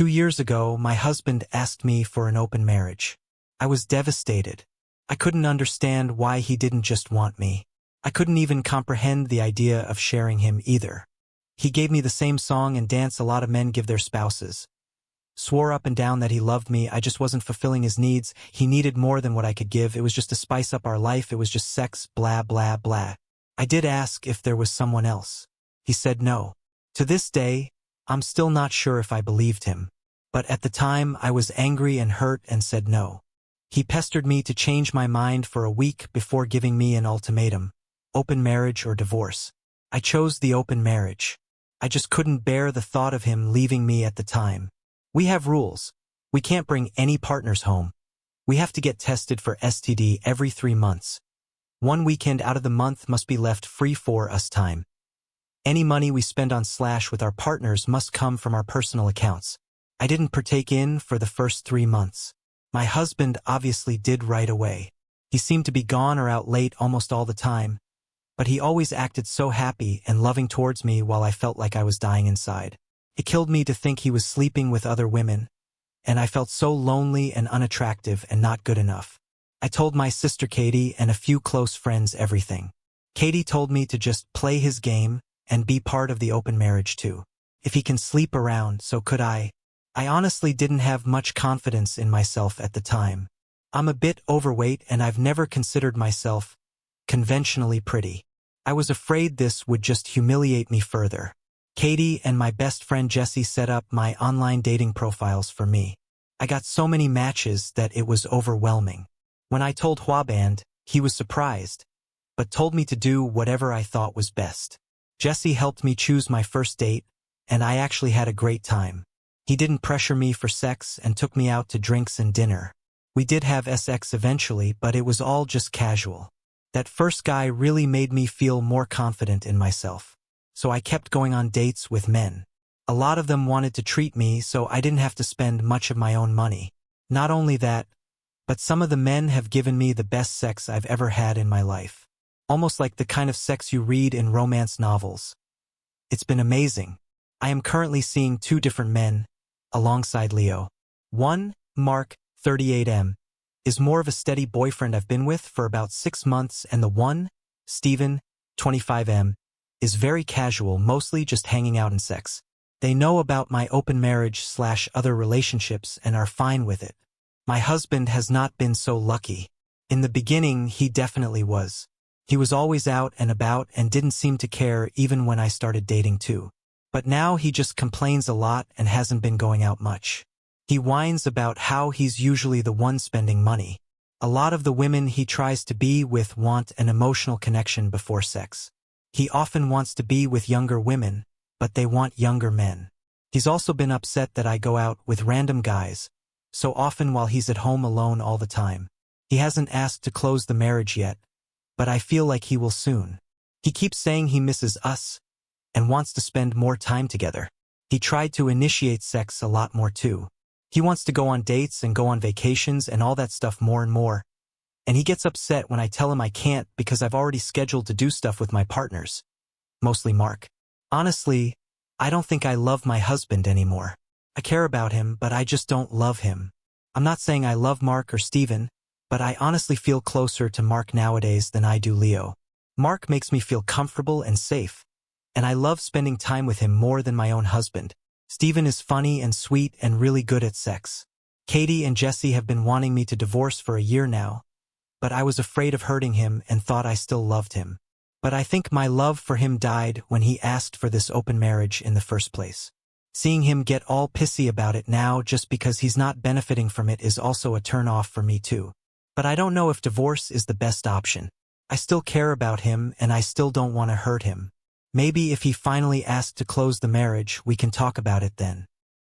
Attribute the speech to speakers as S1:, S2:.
S1: 2 years ago, my husband asked me for an open marriage. I was devastated. I couldn't understand why he didn't just want me. I couldn't even comprehend the idea of sharing him either. He gave me the same song and dance a lot of men give their spouses. Swore up and down that he loved me. I just wasn't fulfilling his needs. He needed more than what I could give. It was just to spice up our life. It was just sex, blah, blah, blah. I did ask if there was someone else. He said no. To this day, I'm still not sure if I believed him. But at the time, I was angry and hurt and said no. He pestered me to change my mind for a week before giving me an ultimatum: open marriage or divorce. I chose the open marriage. I just couldn't bear the thought of him leaving me at the time. We have rules. We can't bring any partners home. We have to get tested for STD every 3 months. 1 weekend out of the month must be left free for us time. Any money we spend on / with our partners must come from our personal accounts. I didn't partake in for the first 3 months. My husband obviously did right away. He seemed to be gone or out late almost all the time, but he always acted so happy and loving towards me while I felt like I was dying inside. It killed me to think he was sleeping with other women, and I felt so lonely and unattractive and not good enough. I told my sister Katie and a few close friends everything. Katie told me to just play his game and be part of the open marriage too. If he can sleep around, so could I. I honestly didn't have much confidence in myself at the time. I'm a bit overweight and I've never considered myself conventionally pretty. I was afraid this would just humiliate me further. Katie and my best friend Jessie set up my online dating profiles for me. I got so many matches that it was overwhelming. When I told Huaband, he was surprised, but told me to do whatever I thought was best. Jessie helped me choose my first date, and I actually had a great time. He didn't pressure me for sex and took me out to drinks and dinner. We did have sex eventually, but it was all just casual. That first guy really made me feel more confident in myself. So I kept going on dates with men. A lot of them wanted to treat me, so I didn't have to spend much of my own money. Not only that, but some of the men have given me the best sex I've ever had in my life. Almost like the kind of sex you read in romance novels. It's been amazing. I am currently seeing 2 different men, alongside Leo. One, Mark, 38M, is more of a steady boyfriend I've been with for about 6 months, and the one, Steven, 25M, is very casual, mostly just hanging out and sex. They know about my open marriage / other relationships and are fine with it. My husband has not been so lucky. In the beginning, he definitely was. He was always out and about and didn't seem to care even when I started dating too. But now he just complains a lot and hasn't been going out much. He whines about how he's usually the one spending money. A lot of the women he tries to be with want an emotional connection before sex. He often wants to be with younger women, but they want younger men. He's also been upset that I go out with random guys, so often while he's at home alone all the time. He hasn't asked to close the marriage yet, but I feel like he will soon. He keeps saying he misses us and wants to spend more time together. He tried to initiate sex a lot more too. He wants to go on dates and go on vacations and all that stuff more and more. And he gets upset when I tell him I can't because I've already scheduled to do stuff with my partners. Mostly Mark. Honestly, I don't think I love my husband anymore. I care about him, but I just don't love him. I'm not saying I love Mark or Steven, but I honestly feel closer to Mark nowadays than I do Leo. Mark makes me feel comfortable and safe, and I love spending time with him more than my own husband. Steven is funny and sweet and really good at sex. Katie and Jessie have been wanting me to divorce for a year now, but I was afraid of hurting him and thought I still loved him. But I think my love for him died when he asked for this open marriage in the first place. Seeing him get all pissy about it now just because he's not benefiting from it is also a turn-off for me too. But I don't know if divorce is the best option. I still care about him and I still don't want to hurt him. Maybe if he finally asked to close the marriage, we can talk about it then.